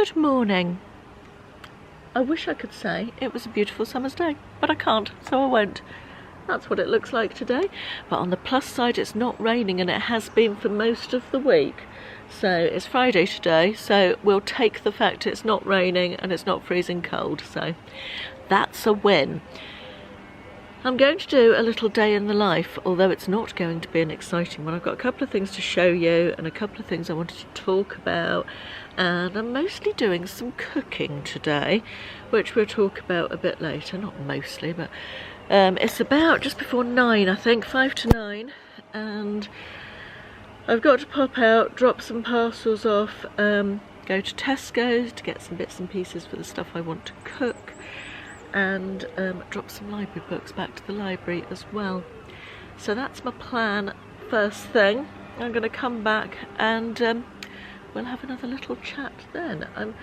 Good morning. I wish I could say it was a beautiful summer's day, but I can't, so I won't. That's what it looks like today. But on the plus side, it's not raining, and it has been for most of the week. So it's Friday today, so we'll take the fact it's not raining and it's not freezing cold. So that's a win. I'm going to do a little day in the life, although it's not going to be an exciting one. I've got a couple of things to show you and a couple of things I wanted to talk about, and I'm mostly doing some cooking today, which we'll talk about a bit later. Not mostly, but it's about just before 9, I think, 5 to 9, and I've got to pop out, drop some parcels off, go to Tesco's to get some bits and pieces for the stuff I want to cook, and drop some library books back to the library as well. So that's my plan first thing. I'm going to come back and we'll have another little chat then. I'm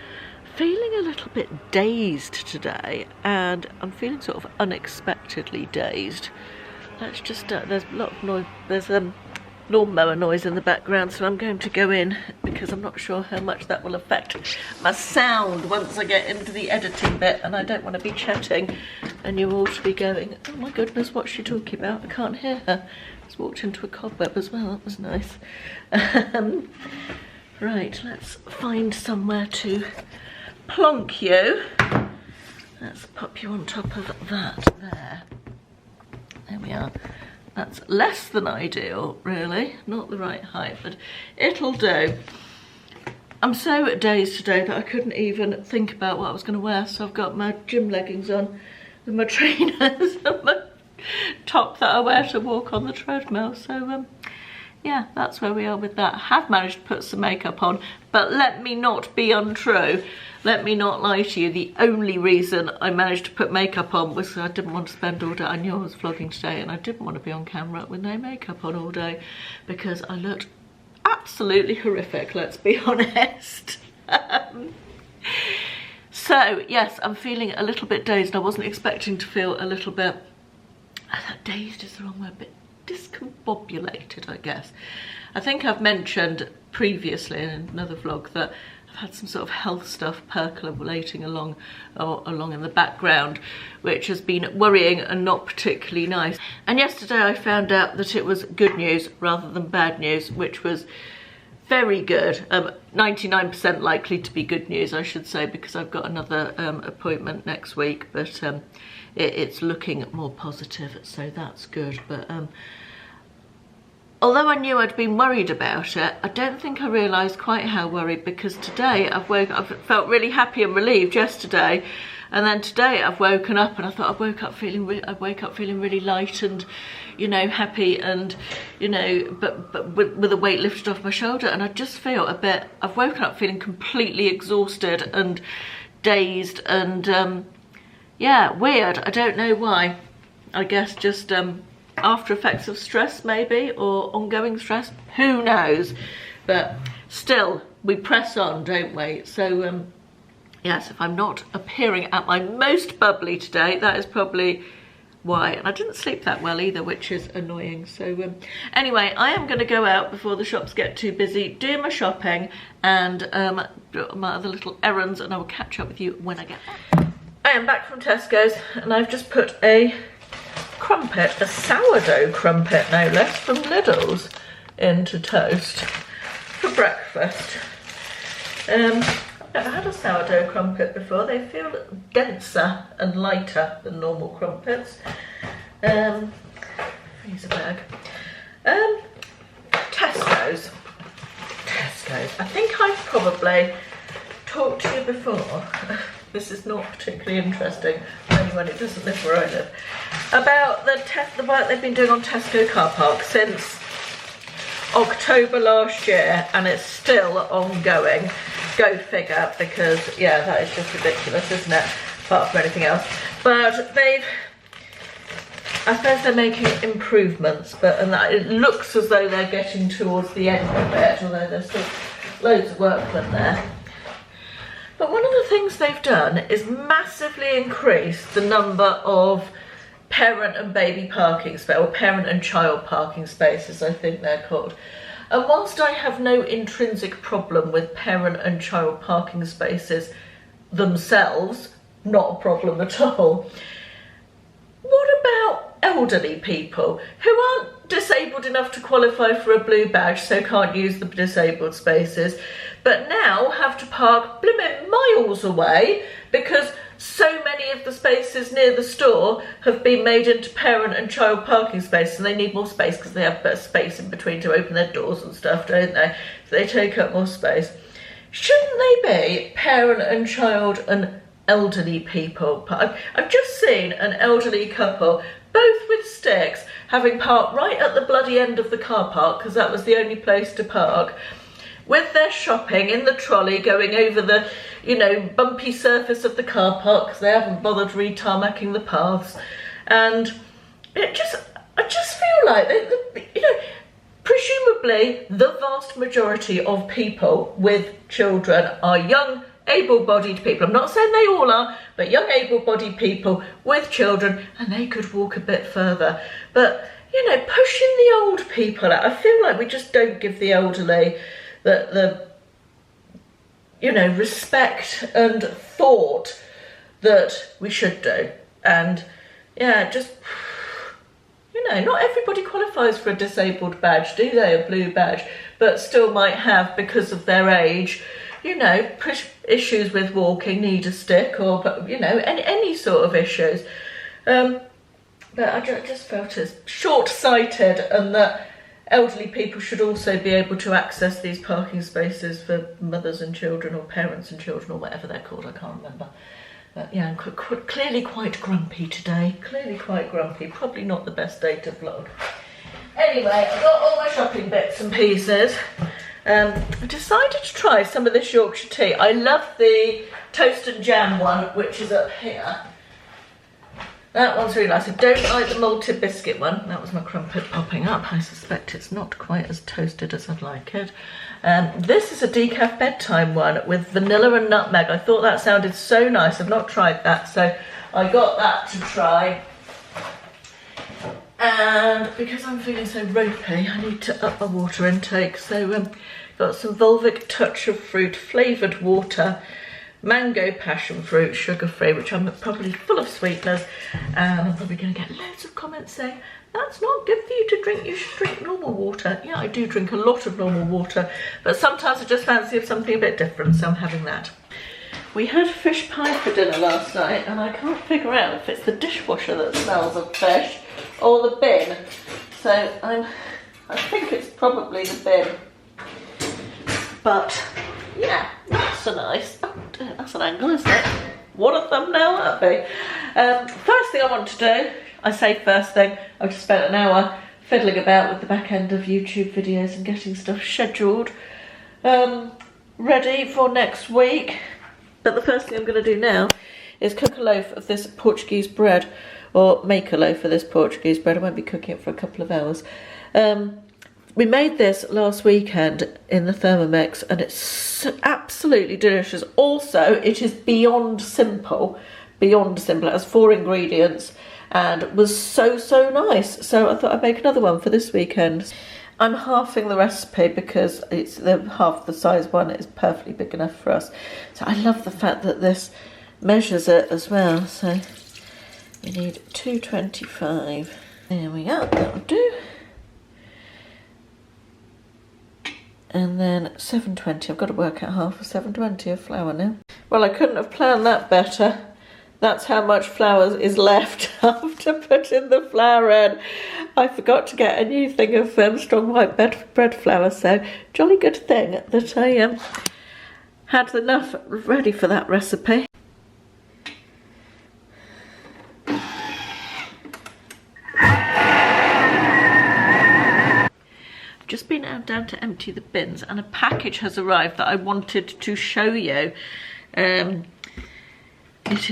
feeling a little bit dazed today, and I'm feeling sort of unexpectedly dazed. Let's just, there's a lot of noise, there's lawnmower noise in the background, so I'm going to go in because I'm not sure how much that will affect my sound once I get into the editing bit, and I don't want to be chatting and you all to be going, oh my goodness, what's she talking about? I can't hear her. Just walked into a cobweb as well, that was nice. Right, let's find somewhere to plonk you. Let's pop you on top of that there. There we are. That's less than ideal, really. Not the right height, but it'll do. I'm so dazed today that I couldn't even think about what I was going to wear, so I've got my gym leggings on with my trainers and my top that I wear to walk on the treadmill. So, yeah, that's where we are with that. I have managed to put some makeup on, but let me not be untrue. Let me not lie to you. The only reason I managed to put makeup on was I didn't want to spend all day. I knew I was vlogging today, and I didn't want to be on camera with no makeup on all day because I looked absolutely horrific, let's be honest. So, yes, I'm feeling a little bit dazed. I wasn't expecting to feel a little bit, dazed is the wrong word, but discombobulated, I guess. I think I've mentioned previously in another vlog that I've had some sort of health stuff percolating along in the background, which has been worrying and not particularly nice. And yesterday I found out that it was good news rather than bad news, which was very good. 99% likely to be good news, I should say, because I've got another appointment next week, but it's looking more positive, so that's good. But although I knew I'd been worried about it, I don't think I realised quite how worried, because today I've felt really happy and relieved yesterday, and then today I've woken up and I thought I wake up feeling really light and, you know, happy, and, you know, but with a weight lifted off my shoulder, and I just feel a bit, I've woken up feeling completely exhausted and dazed and yeah, weird. I don't know why. I guess just after effects of stress maybe, or ongoing stress, who knows. But still, we press on, don't we? So yes, if I'm not appearing at my most bubbly today, that is probably why. And I didn't sleep that well either, which is annoying. So anyway, I am going to go out before the shops get too busy, do my shopping and my other little errands, and I will catch up with you when I get back. I am back from Tesco's, and I've just put a crumpet, a sourdough crumpet no less, from Lidl's into toast for breakfast. I've never had a sourdough crumpet before. They feel denser and lighter than normal crumpets. Freezer bag. Tesco's. I think I've probably talked to you before. This is not particularly interesting for anyone who doesn't live where I live, about the work they've been doing on Tesco car park since October last year, and it's still ongoing. Go figure, because yeah, that is just ridiculous, isn't it? Apart from anything else. But I suppose they're making improvements, and it looks as though they're getting towards the end of it, although there's still loads of work done there. But one of the things they've done is massively increase the number of parent and baby parking spaces, or parent and child parking spaces, I think they're called. And whilst I have no intrinsic problem with parent and child parking spaces themselves, not a problem at all, what about elderly people who aren't disabled enough to qualify for a blue badge, so can't use the disabled spaces, but now have to park blimmin' miles away because so many of the spaces near the store have been made into parent and child parking spaces, and they need more space because they have better space in between to open their doors and stuff, don't they? So they take up more space. Shouldn't they be parent and child and elderly people? I've just seen an elderly couple, both with sticks, having parked right at the bloody end of the car park because that was the only place to park, with their shopping in the trolley going over the, you know, bumpy surface of the car park because they haven't bothered re-tarmacking the paths. And I just feel like, you know, presumably the vast majority of people with children are young, able-bodied people. I'm not saying they all are, but young, able-bodied people with children, and they could walk a bit further. But, you know, pushing the old people out, I feel like we just don't give the elderly the you know, respect and thought that we should do. And yeah, just, you know, not everybody qualifies for a disabled badge, do they, a blue badge, but still might have, because of their age, you know, issues with walking, need a stick, or, you know, any sort of issues. But I just felt as short-sighted, and that elderly people should also be able to access these parking spaces for mothers and children, or parents and children, or whatever they're called, I can't remember. But yeah, I'm clearly quite grumpy today, clearly quite grumpy, probably not the best day to vlog. Anyway, I've got all my shopping bits and pieces. I decided to try some of this Yorkshire tea. I love the toast and jam one, which is up here. That one's really nice. I don't like the malted biscuit one. That was my crumpet popping up. I suspect it's not quite as toasted as I'd like it. This is a decaf bedtime one with vanilla and nutmeg. I thought that sounded so nice. I've not tried that, so I got that to try. And because I'm feeling so ropey, I need to up my water intake. So got some Volvic Touch of Fruit flavoured water, mango passion fruit, sugar-free, which I'm probably full of sweeteners, and I'm probably going to get loads of comments saying, that's not good for you to drink, you should drink normal water. Yeah, I do drink a lot of normal water, but sometimes I just fancy of something a bit different, so I'm having that. We had fish pie for dinner last night, and I can't figure out if it's the dishwasher that smells of fish or the bin, so I think it's probably the bin. But yeah, that's a nice, oh dear, that's an angle, isn't it? What a thumbnail that'd be. First thing I want to do, I say first thing, I've just spent an hour fiddling about with the back end of YouTube videos and getting stuff scheduled, ready for next week. But the first thing I'm going to do now is cook a loaf of this Portuguese bread, or make a loaf of this Portuguese bread. I won't be cooking it for a couple of hours. We made this last weekend in the Thermomix, and it's absolutely delicious. Also, it is beyond simple. Beyond simple. It has 4 ingredients and was so nice. So I thought I'd make another one for this weekend. I'm halving the recipe because it's half the size one is perfectly big enough for us. So I love the fact that this measures it as well. So we need 225. There we go, that'll do. And then 720, I've got to work out half of 720 of flour now. Well, I couldn't have planned that better. That's how much flour is left after putting the flour in. I forgot to get a new thing of strong white bread flour, so jolly good thing that I had enough ready for that recipe. Just been down to empty the bins, and a package has arrived that I wanted to show you. It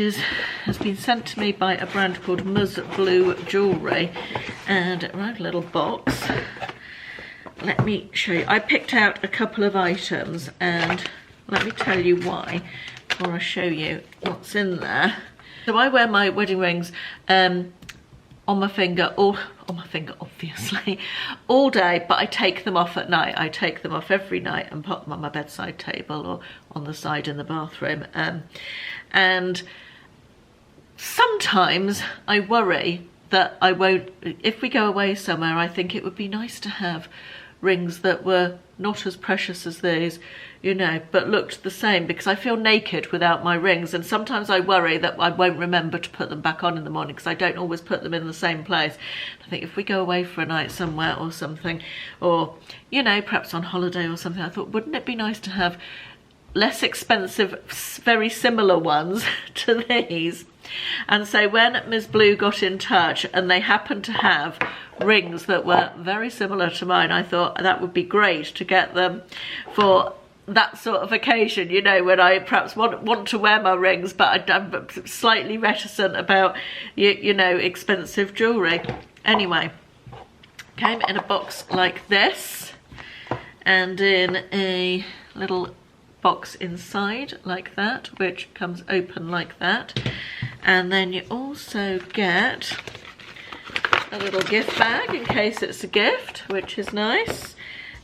has been sent to me by a brand called MSBlue Jewellery, and it arrived in a little box. Let me show you. I picked out a couple of items, and let me tell you why before I show you what's in there. So I wear my wedding rings on on my finger, obviously, all day, but I take them off at night. I take them off every night and put them on my bedside table or on the side in the bathroom. And sometimes I worry that I won't, if we go away somewhere, I think it would be nice to have rings that were not as precious as these, you know, but looked the same, because I feel naked without my rings, and sometimes I worry that I won't remember to put them back on in the morning because I don't always put them in the same place. I think if we go away for a night somewhere or something, or, you know, perhaps on holiday or something, I thought, wouldn't it be nice to have less expensive, very similar ones to these? And so when MSBlue got in touch and they happened to have rings that were very similar to mine, I thought that would be great to get them for that sort of occasion, you know, when I perhaps want to wear my rings, but I'm slightly reticent about, you know, expensive jewellery. Anyway, came in a box like this and in a little box inside like that, which comes open like that. And then you also get a little gift bag in case it's a gift, which is nice,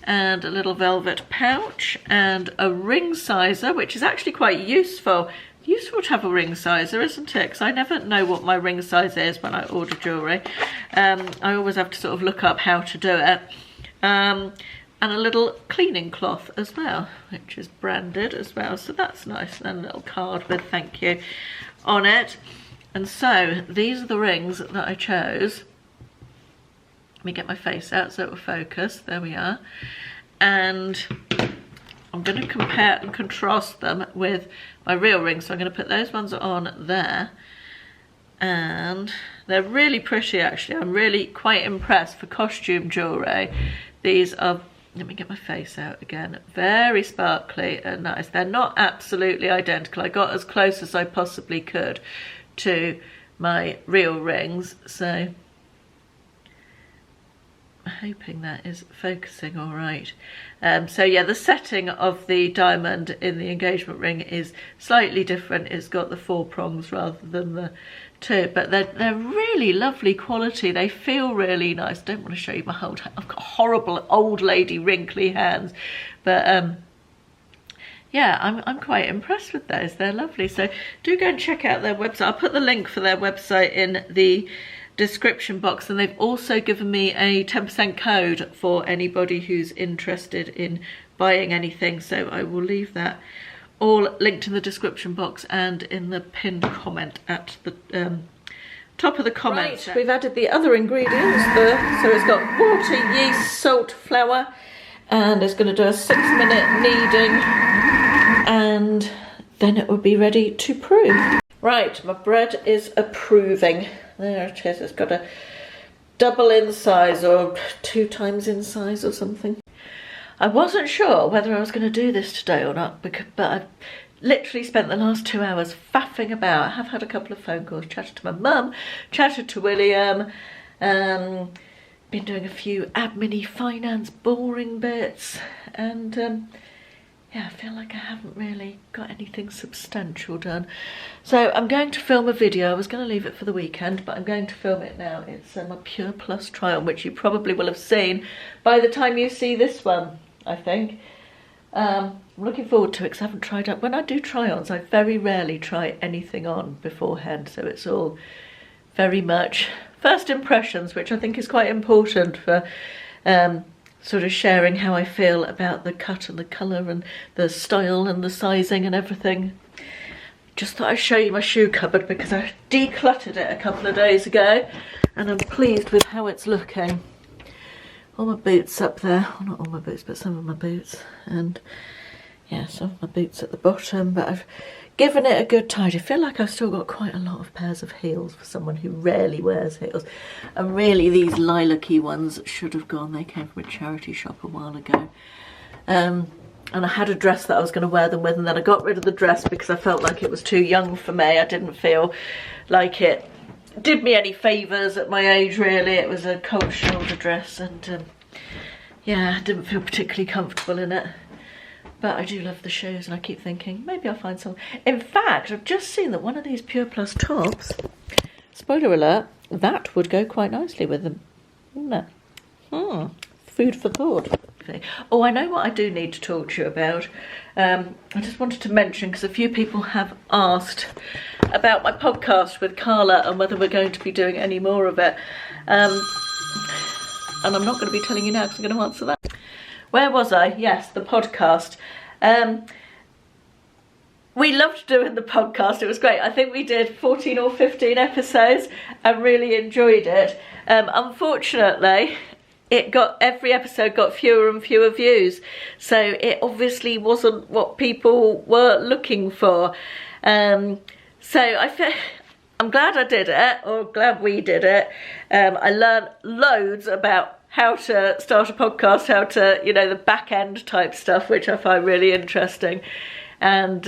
and a little velvet pouch and a ring sizer, which is actually quite useful. Useful to have a ring sizer, isn't it? Because I never know what my ring size is when I order jewellery. I always have to sort of look up how to do it. And a little cleaning cloth as well, which is branded as well, so that's nice. And a little card with thank you on it. And so these are the rings that I chose. Let me get my face out so it will focus. There we are. And I'm going to compare and contrast them with my real rings. So I'm going to put those ones on there. And they're really pretty, actually. I'm really quite impressed for costume jewellery. These are, let me get my face out again, very sparkly and nice. They're not absolutely identical. I got as close as I possibly could to my real rings, so I'm hoping that is focusing all right. So yeah, the setting of the diamond in the engagement ring is slightly different. It's got the 4 prongs rather than the 2, but they're really lovely quality. They feel really nice. I don't want to show you my whole hand. I've got horrible old lady wrinkly hands, but yeah, I'm quite impressed with those. They're lovely. So do go and check out their website. I'll put the link for their website in the description box, and they've also given me a 10% code for anybody who's interested in buying anything, so I will leave that all linked in the description box and in the pinned comment at the top of the comments. Right, we've added the other ingredients there. So it's got water, yeast, salt, flour, and it's going to do a 6-minute kneading, and then it will be ready to prove. Right, my bread is approving. There it is. It's got a double in size or 2 times in size or something. I wasn't sure whether I was going to do this today or not, but I've literally spent the last 2 hours faffing about. I have had a couple of phone calls, chatted to my mum, chatted to William, been doing a few admin-y finance boring bits, and yeah, I feel like I haven't really got anything substantial done. So I'm going to film a video. I was going to leave it for the weekend, but I'm going to film it now. It's my Pure Plus try-on, which you probably will have seen by the time you see this one, I think. I'm looking forward to it because I haven't tried out. When I do try-ons, I very rarely try anything on beforehand, so it's all very much first impressions, which I think is quite important for sort of sharing how I feel about the cut and the colour and the style and the sizing and everything. Just thought I'd show you my shoe cupboard because I decluttered it a couple of days ago and I'm pleased with how it's looking. All my boots up there, well, not all my boots but some of my boots, and yeah, some of my boots at the bottom, but I've given it a good tidy. I feel like I've still got quite a lot of pairs of heels for someone who rarely wears heels. And really these lilac-y ones should have gone. They came from a charity shop a while ago. And I had a dress that I was going to wear them with, and then I got rid of the dress because I felt like it was too young for me. I didn't feel like it did me any favours at my age, really. It was a cold shoulder dress, and yeah, I didn't feel particularly comfortable in it. But I do love the shoes, and I keep thinking maybe I'll find some. In fact, I've just seen that one of these Pure Plus tops, spoiler alert, that would go quite nicely with them, wouldn't it? Food for thought. Oh, I know what I do need to talk to you about. I just wanted to mention, because a few people have asked about my podcast with Carla and whether we're going to be doing any more of it. And I'm not going to be telling you now because I'm going to answer that. Where was I? Yes, the podcast. We loved doing the podcast. It was great. I think we did 14 or 15 episodes and really enjoyed it. Unfortunately, every episode got fewer and fewer views, so it obviously wasn't what people were looking for. So I'm glad I did it, or glad we did it. I learned loads about how to start a podcast, how to, the back end type stuff, which I find really interesting, and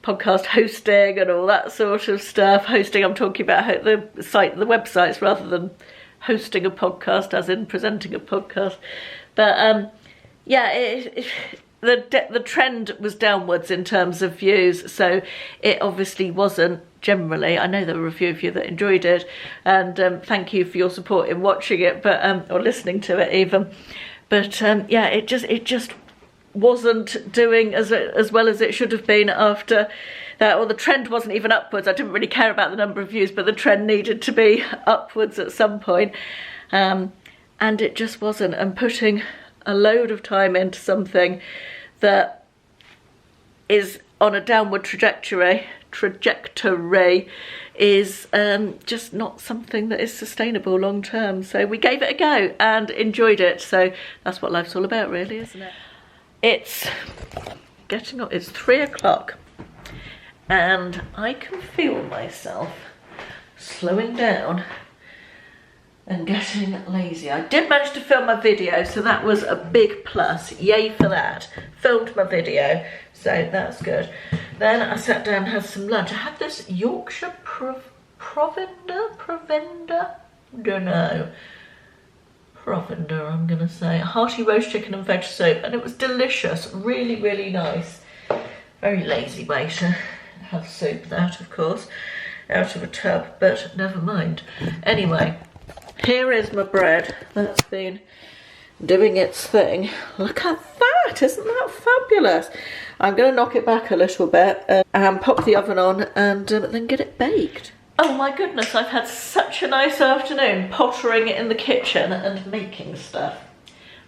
podcast hosting and all that sort of stuff. Hosting, I'm talking about the websites rather than hosting a podcast, as in presenting a podcast. But the trend was downwards in terms of views, so it obviously wasn't generally. I know there were a few of you that enjoyed it, and thank you for your support in watching it, but or listening to it even. But it just wasn't doing as well as it should have been after that. Or the trend wasn't even upwards. I didn't really care about the number of views, but the trend needed to be upwards at some point, and it just wasn't. And putting a load of time into something that is on a downward trajectory is just not something that is sustainable long term. So we gave it a go and enjoyed it. So that's what life's all about, really, isn't it? It's getting up. It's 3 o'clock and I can feel myself slowing down and getting lazy. I did manage to film my video, so that was a big plus. Yay for that. Filmed my video, so that's good. Then I sat down and had some lunch. I had this Yorkshire Provender, don't know. Provender, I'm gonna say. Hearty roast chicken and veg soup, and it was delicious, really, really nice. Very lazy way to have soup, that, of course, out of a tub, but never mind. Anyway, here is my bread that's been doing its thing. Look at that, isn't that fabulous? I'm going to knock it back a little bit and pop the oven on and then get it baked. Oh my goodness, I've had such a nice afternoon pottering in the kitchen and making stuff.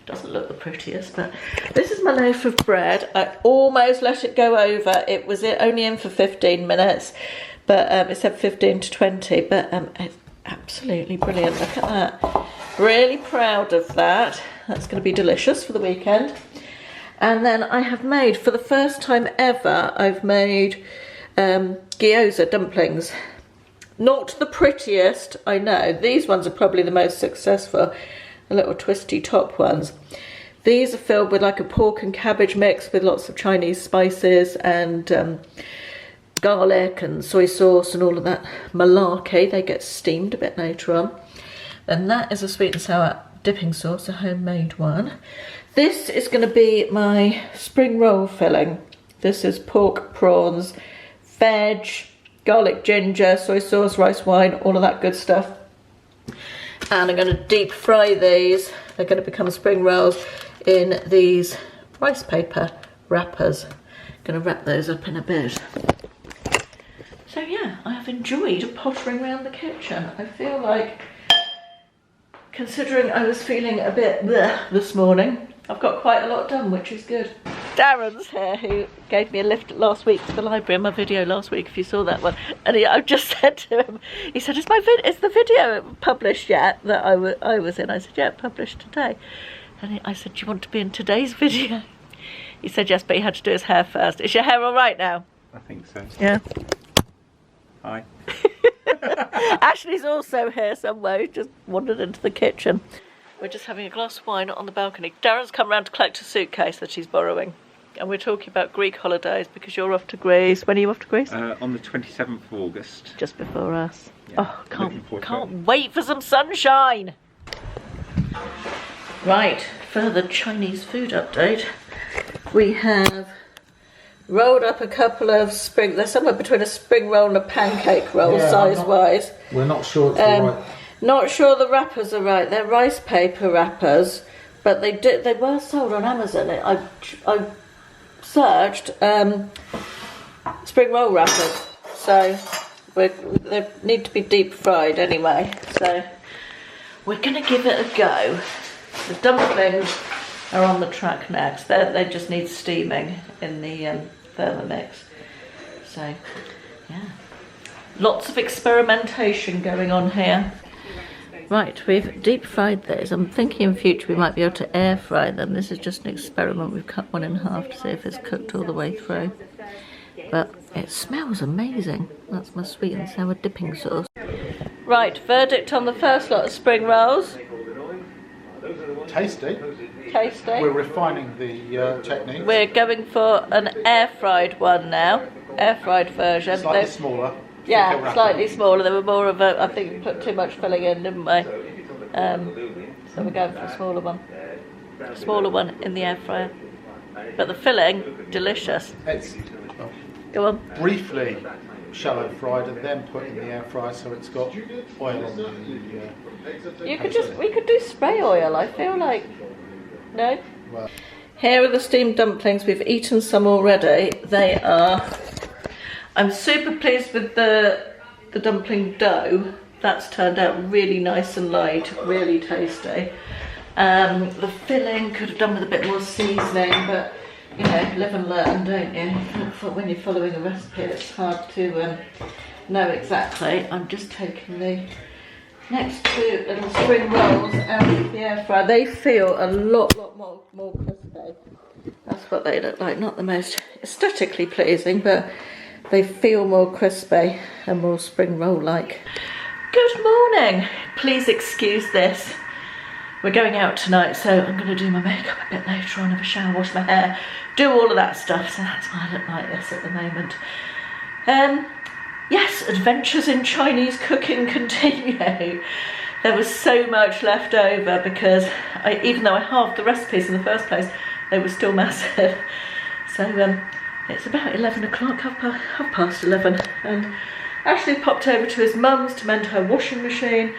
Doesn't look the prettiest, but this is my loaf of bread. I almost let it go over. It was only in for 15 minutes, but it said 15 to 20, but it's absolutely brilliant. Look at that. Really proud of that. That's going to be delicious for the weekend. And then I have made, for the first time ever, I've made gyoza dumplings. Not the prettiest, I know. These ones are probably the most successful. The little twisty top ones. These are filled with like a pork and cabbage mix with lots of Chinese spices and garlic and soy sauce and all of that malarkey. They get steamed a bit later on. Then that is a sweet and sour dipping sauce, a homemade one. This is going to be my spring roll filling. This is pork, prawns, veg, garlic, ginger, soy sauce, rice wine, all of that good stuff. And I'm going to deep fry these. They're going to become spring rolls in these rice paper wrappers. Going to wrap those up in a bit. So yeah, I have enjoyed pottering around the kitchen. I feel like, considering I was feeling a bit bleh this morning, I've got quite a lot done, which is good. Darren's here, who gave me a lift last week to the library in my video last week, if you saw that one. And I just said to him, he said, is the video published yet that I was in? I said, yeah, published today. And I said, do you want to be in today's video? He said yes, but he had to do his hair first. Is your hair all right now? I think so. Yeah. Hi. Ashley's also here somewhere, just wandered into the kitchen. We're just having a glass of wine on the balcony. Darren's come round to collect a suitcase that he's borrowing. And we're talking about Greek holidays because you're off to Greece. When are you off to Greece? On the 27th of August. Just before us. Yeah, Oh, can't wait for some sunshine. Right, further Chinese food update. We have rolled up a couple of spring, they're somewhere between a spring roll and a pancake roll, Yeah, size-wise. We're not sure it's the right. Not sure the wrappers are right. They're rice paper wrappers, but they were sold on Amazon. I searched spring roll wrappers, so they need to be deep fried anyway. So we're gonna give it a go. The dumplings are on the track next. They just need steaming in the Thermomix. So yeah, lots of experimentation going on here. Right, we've deep fried those. I'm thinking in future we might be able to air fry them. This is just an experiment. We've cut one in half to see if it's cooked all the way through. But it smells amazing. That's my sweet and sour dipping sauce. Right, verdict on the first lot of spring rolls. Tasty. Tasty. We're refining the technique. We're going for an air fried one now. Air fried version. Slightly smaller. Yeah, slightly smaller. They were more of a, I think we put too much filling in, didn't we? So we're going for a smaller one. Smaller one in the air fryer. But the filling, delicious. It's Go on. briefly shallow fried and then put in the air fryer so it's got oil on the We could do spray oil, I feel like. No? Well, Here are the steamed dumplings. We've eaten some already. They are... I'm super pleased with the dumpling dough. That's turned out really nice and light, really tasty. The filling could have done with a bit more seasoning, but you know, live and learn, don't you? When you're following a recipe, it's hard to know exactly. I'm just taking the next two little spring rolls out of the air fryer. They feel a lot more crispy. That's what they look like. Not the most aesthetically pleasing, but they feel more crispy and more spring roll-like. Good morning. Please excuse this. We're going out tonight, so I'm going to do my makeup a bit later on, have a shower, wash my hair, do all of that stuff, so that's why I look like this at the moment. Yes, adventures in Chinese cooking continue. There was so much left over because even though I halved the recipes in the first place, they were still massive. So it's about 11 o'clock, half past 11, and Ashley popped over to his mum's to mend her washing machine,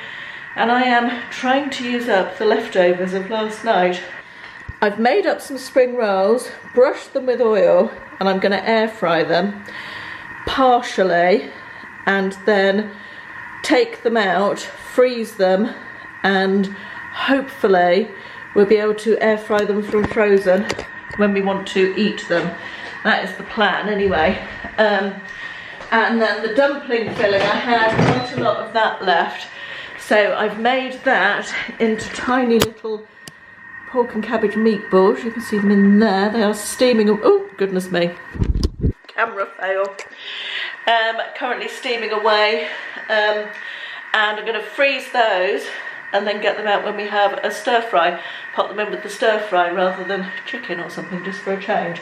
and I am trying to use up the leftovers of last night. I've made up some spring rolls, brushed them with oil, and I'm going to air fry them partially, and then take them out, freeze them, and hopefully we'll be able to air fry them from frozen when we want to eat them. That is the plan anyway. And then the dumpling filling, I had quite a lot of that left. So I've made that into tiny little pork and cabbage meatballs. You can see them in there. They are steaming. Oh, goodness me. Camera fail. Currently steaming away. And I'm going to freeze those and then get them out when we have a stir fry. Pop them in with the stir fry rather than chicken or something, just for a change.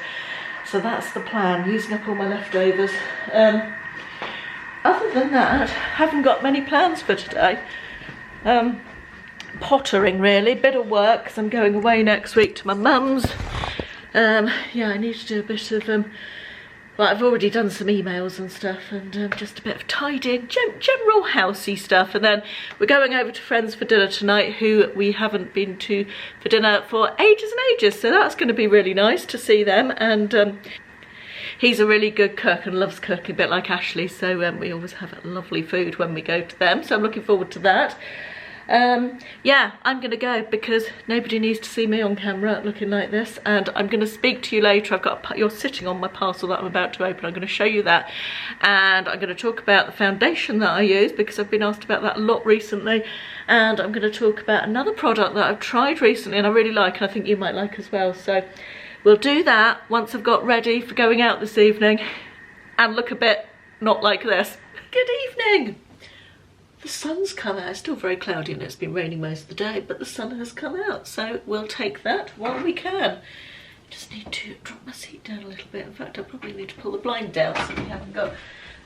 So that's the plan, using up all my leftovers. Other than that, haven't got many plans for today. Pottering really, bit of work because I'm going away next week to my mum's. Yeah, I need to do a bit of, well, I've already done some emails and stuff, and just a bit of tidying, general housey stuff. And then we're going over to friends for dinner tonight who we haven't been to for dinner for ages and ages, so that's going to be really nice to see them. And he's a really good cook and loves cooking, a bit like Ashley, so we always have lovely food when we go to them, so I'm looking forward to that. Yeah, I'm gonna go because nobody needs to see me on camera looking like this, and I'm gonna speak to you later. You're sitting on my parcel that I'm about to open. I'm gonna show you that, and I'm gonna talk about the foundation that I use because I've been asked about that a lot recently, and I'm gonna talk about another product that I've tried recently and I really like, and I think you might like as well. So we'll do that once I've got ready for going out this evening and look a bit not like this. Good evening. The sun's come out. It's still very cloudy and it's been raining most of the day, but the sun has come out, so we'll take that while we can. Just need to drop my seat down a little bit. In fact, I probably need to pull the blind down so we haven't got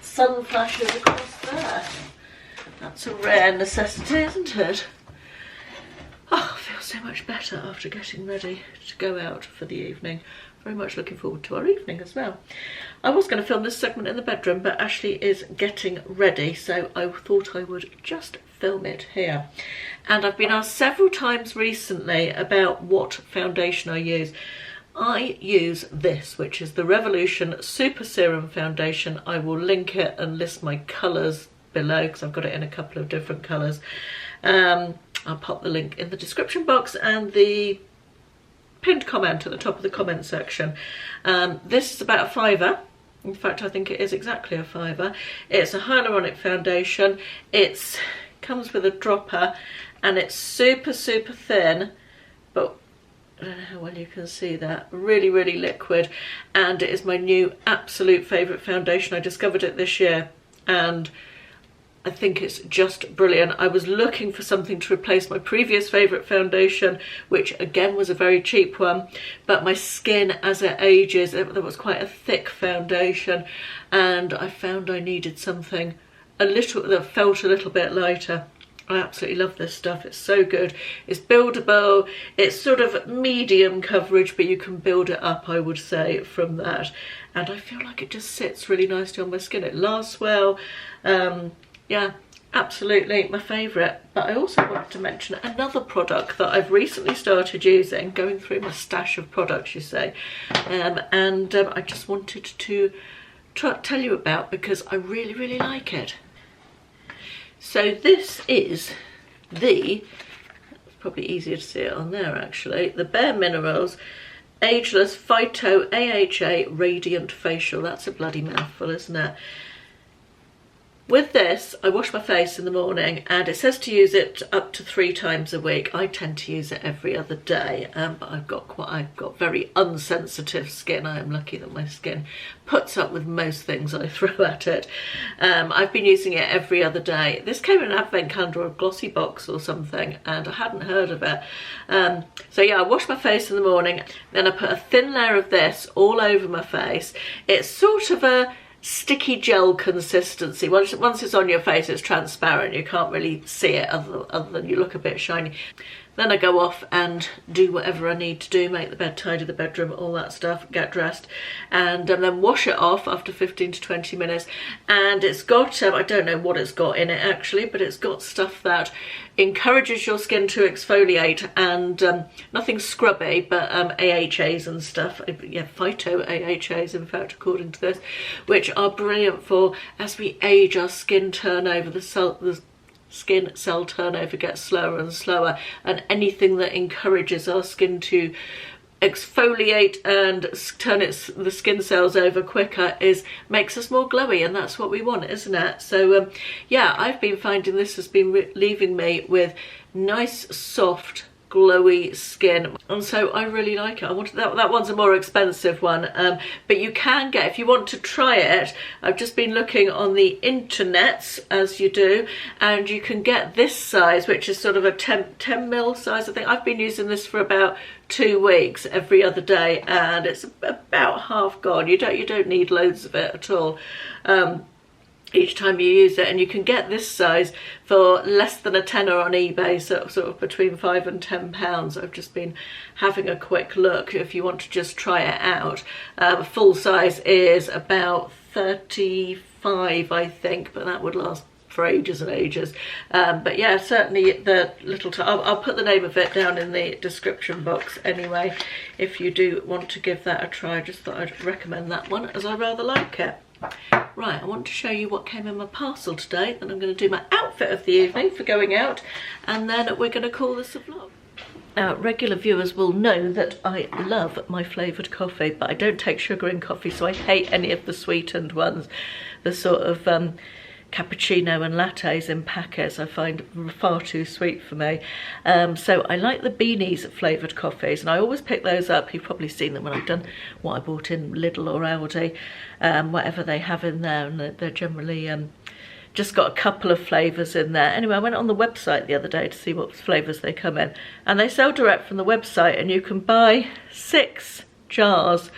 sun flashes across there. That's a rare necessity, isn't it? Oh, I feel so much better after getting ready to go out for the evening. Very much looking forward to our evening as well. I was going to film this segment in the bedroom, but Ashley is getting ready, so I thought I would just film it here. And I've been asked several times recently about what foundation I use. I use this, which is the Revolution Super Serum Foundation. I will link it and list my colours below because I've got it in a couple of different colours. I'll pop the link in the description box and the pinned comment at the top of the comment section. This is about a £5. In fact, I think it is exactly a £5. It's a hyaluronic foundation. It comes with a dropper and it's super thin, but I don't know how well you can see that. Really liquid, and it is my new absolute favourite foundation. I discovered it this year and I think it's just brilliant. I was looking for something to replace my previous favourite foundation, which again was a very cheap one, but my skin as it ages, there was quite a thick foundation, and I found I needed something that felt a little bit lighter. I absolutely love this stuff. It's so good. It's buildable. It's sort of medium coverage, but you can build it up, I would say, from that. And I feel like it just sits really nicely on my skin. It lasts well. Yeah, absolutely my favourite. But I also wanted to mention another product that I've recently started using, going through my stash of products, you say, I just wanted to tell you about because I really like it. So this is it's probably easier to see it on there actually, the Bare Minerals Ageless Phyto AHA Radiant Facial. That's a bloody mouthful, isn't it? With this, I wash my face in the morning, and it says to use it up to 3 times a week. I tend to use it every other day, but I've got very unsensitive skin. I am lucky that my skin puts up with most things I throw at it. I've been using it every other day. This came in an advent calendar or a glossy box or something, and I hadn't heard of it. So yeah, I wash my face in the morning, then I put a thin layer of this all over my face. It's sort of a sticky gel consistency. Once it's on your face, it's transparent. You can't really see it other than you look a bit shiny. Then I go off and do whatever I need to do, make the bed, tidy the bedroom, all that stuff, get dressed, and then wash it off after 15 to 20 minutes. And it's got, I don't know what it's got in it actually, but it's got stuff that encourages your skin to exfoliate, and nothing scrubby, but AHAs and stuff, yeah, Phyto AHAs in fact, according to this, which are brilliant for, as we age, our skin turnover, the skin cell turnover gets slower and slower, and anything that encourages our skin to exfoliate and turn the skin cells over quicker makes us more glowy, and that's what we want, isn't it? So yeah, I've been finding this has been leaving me with nice soft glowy skin, and so I really like it. I wanted that one's a more expensive one, but you can get, if you want to try it, I've just been looking on the internets, as you do, and you can get this size, which is sort of a 10 mil size. I think I've been using this for about 2 weeks every other day, and it's about half gone. You don't need loads of it at all. Each time you use it, and you can get this size for less than a tenner on eBay, so sort of between £5 and £10. I've just been having a quick look if you want to just try it out. Full size is about 35, I think, but that would last for ages and ages. But yeah, certainly the little I'll put the name of it down in the description box anyway, if you do want to give that a try. I just thought I'd recommend that one as I rather like it. Right, I want to show you what came in my parcel today, and I'm going to do my outfit of the evening for going out, and then we're going to call this a vlog. Now, regular viewers will know that I love my flavoured coffee, but I don't take sugar in coffee, so I hate any of the sweetened ones. The sort of cappuccino and lattes in packets I find far too sweet for me. So I like the beanies flavoured coffees, and I always pick those up. You've probably seen them when I've done what I bought in Lidl or Aldi, whatever they have in there, and they're generally just got a couple of flavours in there. Anyway, I went on the website the other day to see what flavours they come in, and they sell direct from the website, and you can buy 6 jars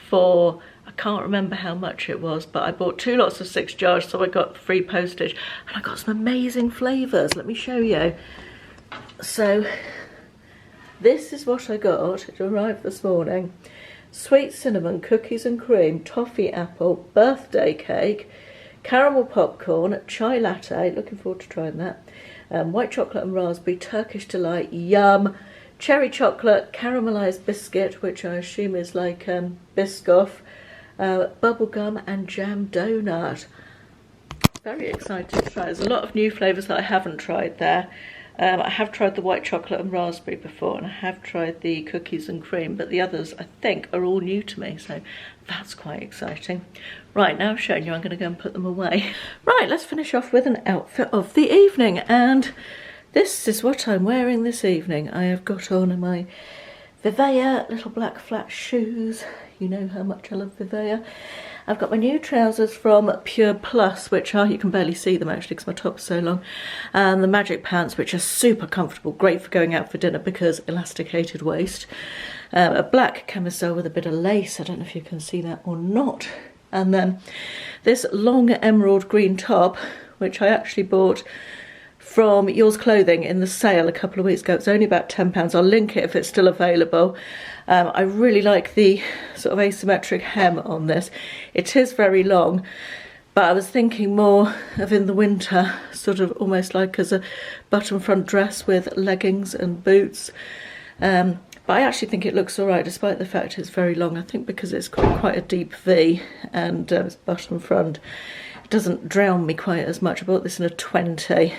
for, I can't remember how much it was, but I bought 2 lots of 6 jars, so I got free postage, and I got some amazing flavours. Let me show you. So This is what I got. It arrived this morning. Sweet cinnamon, cookies and cream, toffee apple, birthday cake, caramel popcorn, chai latte, looking forward to trying that, white chocolate and raspberry, Turkish delight, yum, cherry chocolate, caramelised biscuit, which I assume is like Biscoff, bubble gum and jam donut. Very excited to try. There's a lot of new flavours that I haven't tried there. I have tried the white chocolate and raspberry before, and I have tried the cookies and cream, but the others I think are all new to me, so that's quite exciting. Right, now I've shown you, I'm going to go and put them away. Right, let's finish off with an outfit of the evening, and this is what I'm wearing this evening. I have got on my Vivea little black flat shoes. You know how much I love Vivea. I've got my new trousers from Pure Plus, which are, you can barely see them actually because my top's so long, and the Magic pants, which are super comfortable, great for going out for dinner because elasticated waist. A black camisole with a bit of lace, I don't know if you can see that or not, and then this long emerald green top, which I actually bought from Yours Clothing in the sale a couple of weeks ago. It's only about £10. I'll link it if it's still available. I really like the sort of asymmetric hem on this. It is very long, but I was thinking more of in the winter, sort of almost like as a button front dress with leggings and boots. But I actually think it looks all right, despite the fact it's very long. I think because it's got quite a deep V and it's button front, it doesn't drown me quite as much. I bought this in a 20.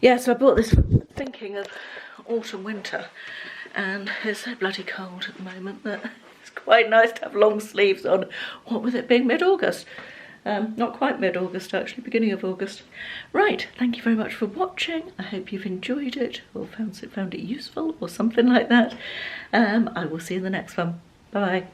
Yeah, so I bought this thinking of autumn, winter, and it's so bloody cold at the moment that it's quite nice to have long sleeves on, what with it being mid-August. Not quite mid-August actually, beginning of August. Right, thank you very much for watching. I hope you've enjoyed it or found it useful or something like that. I will see you in the next one. Bye.